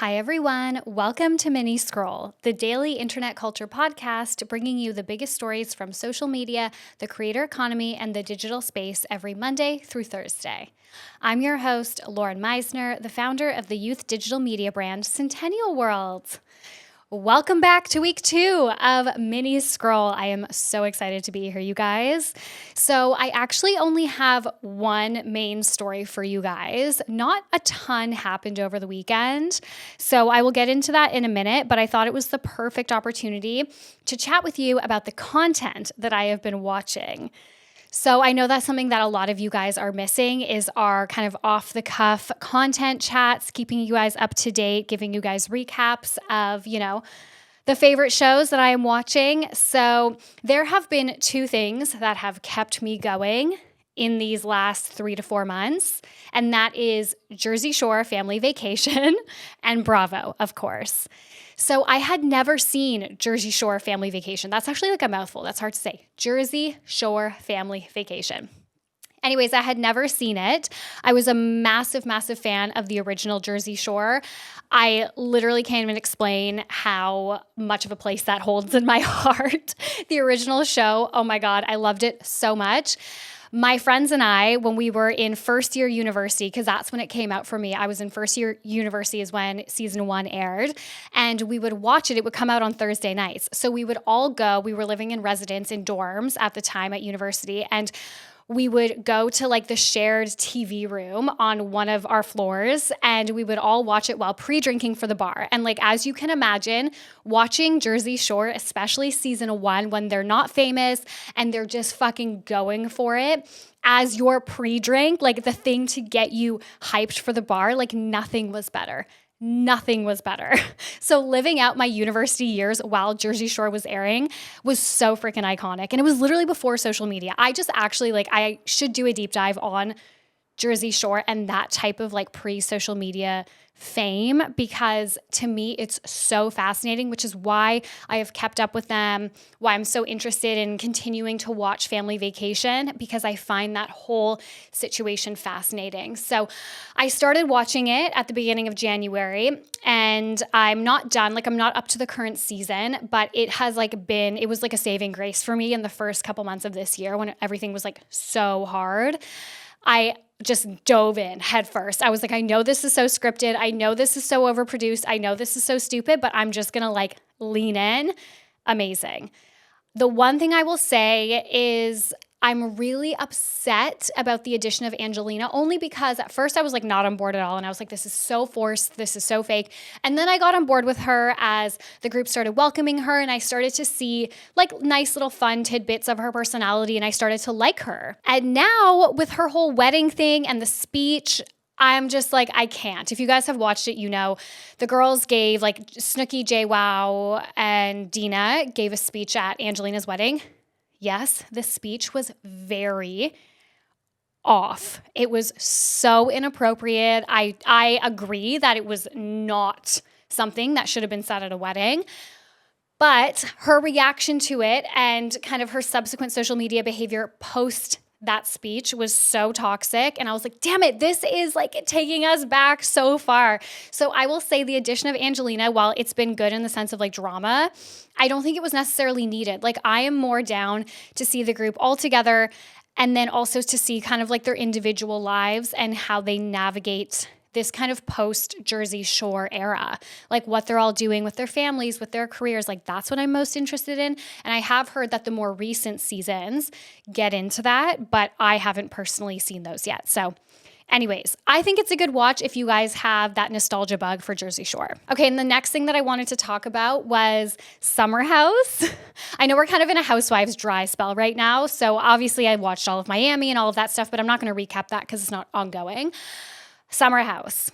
Hi, everyone. Welcome to Mini Scroll, the daily internet culture podcast bringing you the biggest stories from social media, the creator economy, and the digital space every Monday through Thursday. I'm your host, Lauren Meisner, the founder of the youth digital media brand Centennial World. Welcome back to week 2 of Mini Scroll. I am so excited to be here, you guys. So I actually only have one main story for you guys. Not a ton happened over the weekend, so I will get into that in a minute, but I thought it was the perfect opportunity to chat with you about the content that I have been watching. So I know that's something that a lot of you guys are missing is our kind of off-the-cuff content chats, keeping you guys up to date, giving you guys recaps of, the favorite shows that I am watching. So there have been 2 things that have kept me going in these last 3 to 4 months, and that is Jersey Shore Family Vacation and Bravo, of course. So I had never seen Jersey Shore Family Vacation. That's actually like a mouthful. That's hard to say. Jersey Shore Family Vacation. Anyways, I had never seen it. I was a massive, massive fan of the original Jersey Shore. I literally can't even explain how much of a place that holds in my heart. The original show, oh my God, I loved it so much. My friends and I, when we were in first year university, because that's when it came out for me, I was in first year university is when season 1 aired, and we would watch it. It would come out on Thursday nights. So we would all go. We were living in residence in dorms at the time at university, and we would go to like the shared TV room on one of our floors, and we would all watch it while pre-drinking for the bar. And like, as you can imagine, watching Jersey Shore, especially season 1, when they're not famous and they're just fucking going for it as your pre-drink, like the thing to get you hyped for the bar, like nothing was better. Nothing was better. So living out my university years while Jersey Shore was airing was so freaking iconic. And it was literally before social media. I just actually I should do a deep dive on Jersey Shore and that type of like pre-social media fame, because to me it's so fascinating, which is why I have kept up with them, why I'm so interested in continuing to watch Family Vacation, because I find that whole situation fascinating. So I started watching it at the beginning of January, and I'm not done. Like, I'm not up to the current season, but it has it was like a saving grace for me in the first couple months of this year when everything was like so hard. I just dove in head first. I was like, I know this is so scripted. I know this is so overproduced. I know this is so stupid, but I'm just going to lean in. Amazing. The one thing I will say is I'm really upset about the addition of Angelina, only because at first I was not on board at all. And I was like, this is so forced. This is so fake. And then I got on board with her as the group started welcoming her, and I started to see nice little fun tidbits of her personality, and I started to like her. And now with her whole wedding thing and the speech, I'm just I can't. If you guys have watched it, the girls gave Snooki, JWoww, and Dina gave a speech at Angelina's wedding. Yes, the speech was very off. It was so inappropriate. I agree that it was not something that should have been said at a wedding. But her reaction to it and kind of her subsequent social media behavior post that speech was so toxic. And I was like, damn it, this is taking us back so far. So I will say the addition of Angelina, while it's been good in the sense of drama, I don't think it was necessarily needed. I am more down to see the group all together, and then also to see kind of their individual lives and how they navigate this kind of post-Jersey Shore era, what they're all doing with their families, with their careers. That's what I'm most interested in. And I have heard that the more recent seasons get into that, but I haven't personally seen those yet. So anyways, I think it's a good watch if you guys have that nostalgia bug for Jersey Shore. Okay, and the next thing that I wanted to talk about was Summer House. I know we're kind of in a Housewives dry spell right now, so obviously I watched all of Miami and all of that stuff, but I'm not going to recap that because it's not ongoing. Summer House.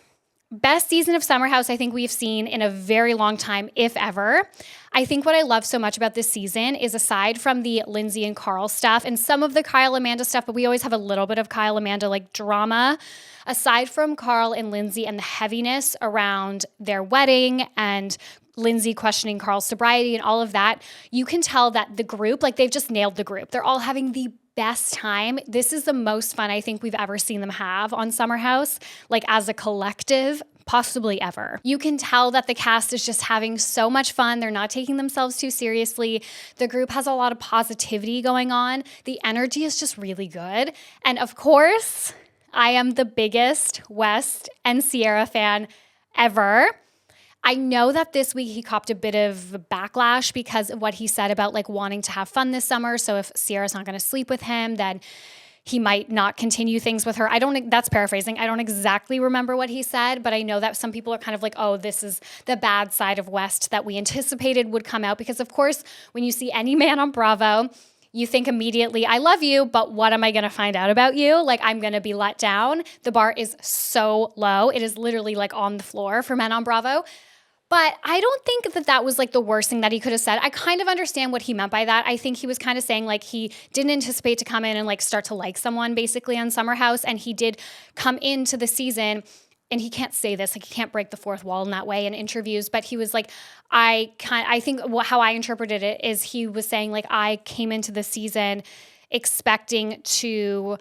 Best season of Summer House I think we've seen in a very long time, if ever. I think what I love so much about this season is, aside from the Lindsay and Carl stuff and some of the Kyle Amanda stuff, but we always have a little bit of Kyle Amanda drama, aside from Carl and Lindsay and the heaviness around their wedding and Lindsay questioning Carl's sobriety and all of that, you can tell that the group, they've just nailed the group. They're all having the best time. This is the most fun I think we've ever seen them have on Summer House, as a collective. possibly ever. You can tell that the cast is just having so much fun. They're not taking themselves too seriously. The group has a lot of positivity going on. The energy is just really good. And of course, I am the biggest West and Sierra fan ever. I know that this week he copped a bit of backlash because of what he said about like wanting to have fun this summer. So if Sierra's not going to sleep with him, then he might not continue things with her. That's paraphrasing. I don't exactly remember what he said, but I know that some people are kind of like, oh, this is the bad side of West that we anticipated would come out. Because of course, when you see any man on Bravo, you think immediately, I love you, but what am I going to find out about you? Like, I'm going to be let down. The bar is so low. It is literally like on the floor for men on Bravo. But I don't think that was like the worst thing that he could have said. I kind of understand what he meant by that. I think he was kind of saying like he didn't anticipate to come in and like start to like someone basically on Summer House. And he did come into the season, and he can't say this, like he can't break the fourth wall in that way in interviews, but he was like, I think how I interpreted it is he was saying like, I came into the season expecting to,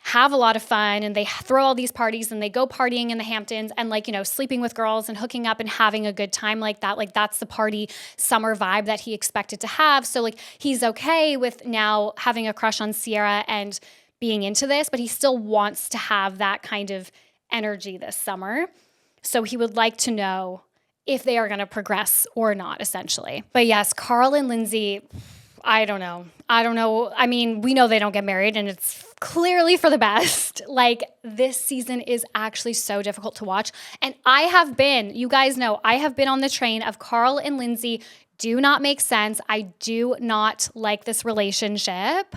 have a lot of fun, and they throw all these parties and they go partying in the Hamptons and like, sleeping with girls and hooking up and having a good time like that. Like that's the party summer vibe that he expected to have. So like he's okay with now having a crush on Sierra and being into this, but he still wants to have that kind of energy this summer. So he would like to know if they are going to progress or not, essentially. But yes, Carl and Lindsay, I don't know. I mean, we know they don't get married, and it's clearly for the best. Like, this season is actually so difficult to watch. And you guys know, I have been on the train of Carl and Lindsay do not make sense. I do not like this relationship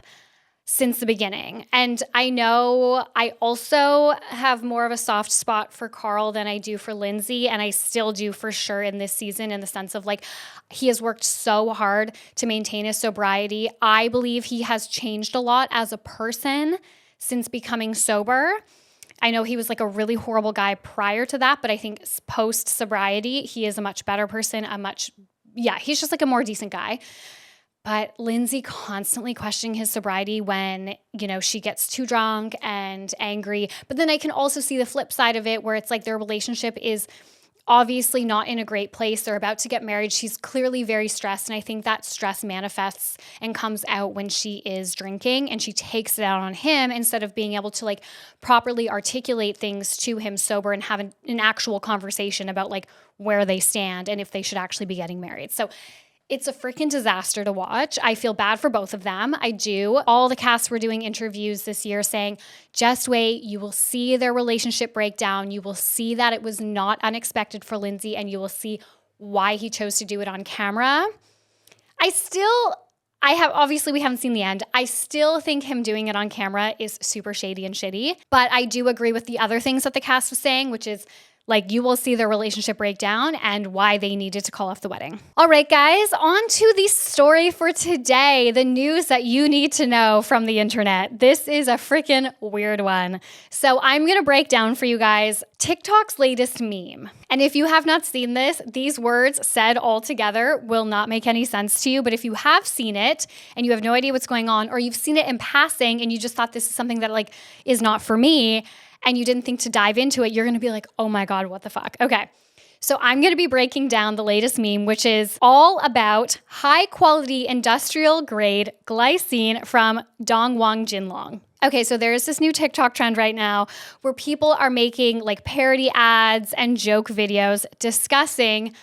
since the beginning. And I know I also have more of a soft spot for Carl than I do for Lindsay, and I still do for sure in this season, in the sense of like, he has worked so hard to maintain his sobriety. I believe he has changed a lot as a person since becoming sober. I know he was like a really horrible guy prior to that, but I think post sobriety, he is a much better person, he's just like a more decent guy. But Lindsay constantly questioning his sobriety when, she gets too drunk and angry. But then I can also see the flip side of it, where it's like their relationship is obviously not in a great place. They're about to get married. She's clearly very stressed. And I think that stress manifests and comes out when she is drinking, and she takes it out on him instead of being able to like properly articulate things to him sober and have an actual conversation about like where they stand and if they should actually be getting married. So it's a freaking disaster to watch. I feel bad for both of them. I do. All the casts were doing interviews this year saying, just wait, you will see their relationship break down. You will see that it was not unexpected for Lindsay, and you will see why he chose to do it on camera. Obviously we haven't seen the end. I still think him doing it on camera is super shady and shitty, but I do agree with the other things that the cast was saying, which is like, you will see their relationship break down and why they needed to call off the wedding. All right, guys, on to the story for today, the news that you need to know from the internet. This is a freaking weird one. So I'm going to break down for you guys TikTok's latest meme. And if you have not seen this, these words said all together will not make any sense to you. But if you have seen it and you have no idea what's going on, or you've seen it in passing and you just thought this is something that like is not for me, and you didn't think to dive into it, you're going to be like, oh my God, what the fuck? Okay. So I'm going to be breaking down the latest meme, which is all about high quality industrial grade glycine from Donghua Jinlong. Okay, so there is this new TikTok trend right now where people are making like parody ads and joke videos discussing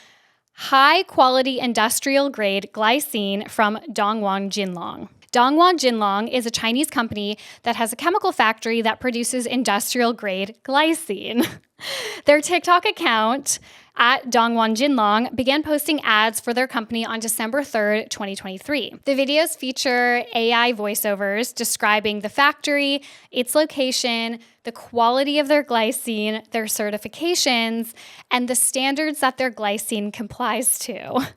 high quality industrial grade glycine from Donghua Jinlong. Donghua Jinlong is a Chinese company that has a chemical factory that produces industrial-grade glycine. Their TikTok account at Donghua Jinlong began posting ads for their company on December 3rd, 2023. The videos feature AI voiceovers describing the factory, its location, the quality of their glycine, their certifications, and the standards that their glycine complies to.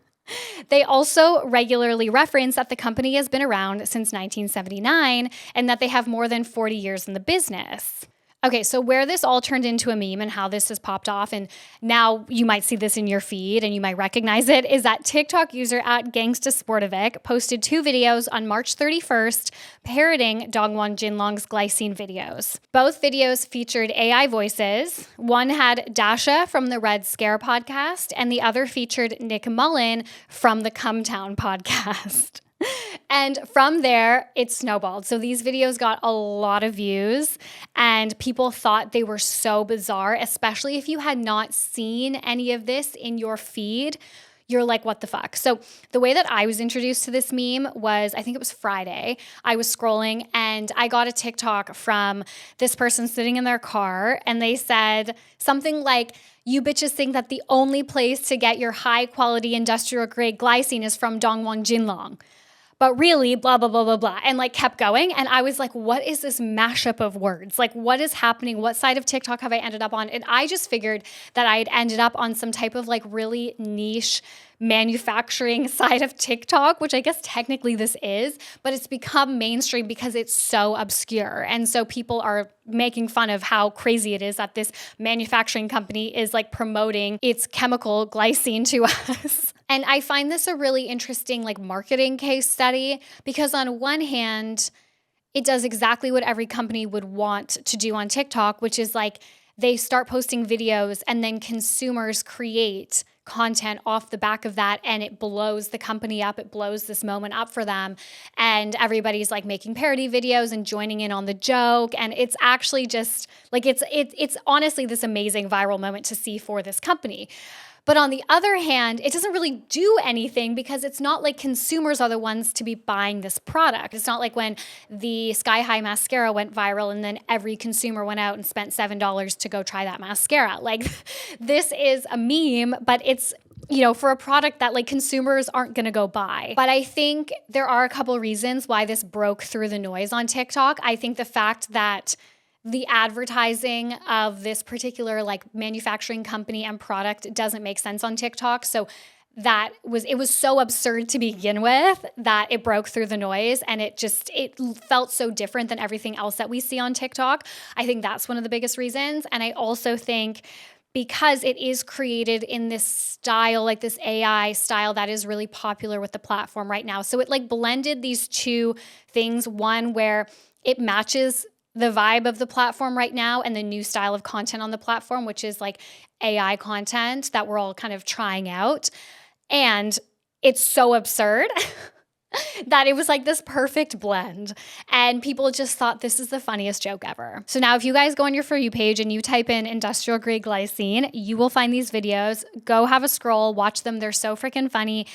They also regularly reference that the company has been around since 1979 and that they have more than 40 years in the business. Okay, so where this all turned into a meme and how this has popped off, and now you might see this in your feed and you might recognize it, is that TikTok user at Gangsta Sportovic posted 2 videos on March 31st parroting Donghua Jinlong's glycine videos. Both videos featured AI voices. One had Dasha from the Red Scare podcast, and the other featured Nick Mullen from the Cumtown podcast. And from there, it snowballed. So these videos got a lot of views and people thought they were so bizarre, especially if you had not seen any of this in your feed. You're like, what the fuck? So the way that I was introduced to this meme was, I think it was Friday. I was scrolling and I got a TikTok from this person sitting in their car and they said something like, you bitches think that the only place to get your high quality industrial grade glycine is from Donghua Jinlong. But really, blah, blah, blah, blah, blah, and like kept going. And I was like, what is this mashup of words? Like, what is happening? What side of TikTok have I ended up on? And I just figured that I had ended up on some type of like really niche manufacturing side of TikTok, which I guess technically this is, but it's become mainstream because it's so obscure. And so people are making fun of how crazy it is that this manufacturing company is like promoting its chemical glycine to us. And I find this a really interesting like marketing case study because on one hand, it does exactly what every company would want to do on TikTok, which is like they start posting videos and then consumers create content off the back of that and it blows the company up. It blows this moment up for them. And everybody's like making parody videos and joining in on the joke. And it's actually just like, it's honestly this amazing viral moment to see for this company. But on the other hand, it doesn't really do anything because it's not like consumers are the ones to be buying this product. It's not like when the Sky High mascara went viral and then every consumer went out and spent $7 to go try that mascara. Like this is a meme, but it's, you know, for a product that like consumers aren't going to go buy. But I think there are a couple reasons why this broke through the noise on TikTok. I think the fact that the advertising of this particular like manufacturing company and product doesn't make sense on TikTok. So it was so absurd to begin with that it broke through the noise and it felt so different than everything else that we see on TikTok. I think that's one of the biggest reasons. And I also think because it is created in this style, like this AI style that is really popular with the platform right now. So it like blended these two things, one where it matches the vibe of the platform right now and the new style of content on the platform, which is like AI content that we're all kind of trying out. And it's so absurd that it was like this perfect blend. And people just thought this is the funniest joke ever. So now if you guys go on your For You page and you type in industrial grade glycine, you will find these videos. Go have a scroll, watch them. They're so freaking funny.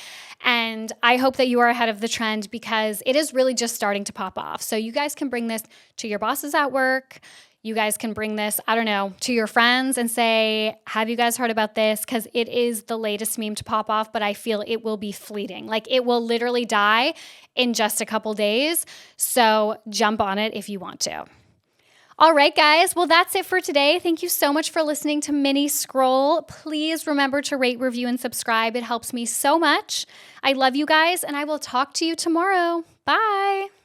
And I hope that you are ahead of the trend because it is really just starting to pop off. So you guys can bring this to your bosses at work. You guys can bring this, I don't know, to your friends and say, have you guys heard about this? Because it is the latest meme to pop off, but I feel it will be fleeting. Like it will literally die in just a couple days. So jump on it if you want to. All right, guys. Well, that's it for today. Thank you so much for listening to Mini Scroll. Please remember to rate, review, and subscribe. It helps me so much. I love you guys, and I will talk to you tomorrow. Bye.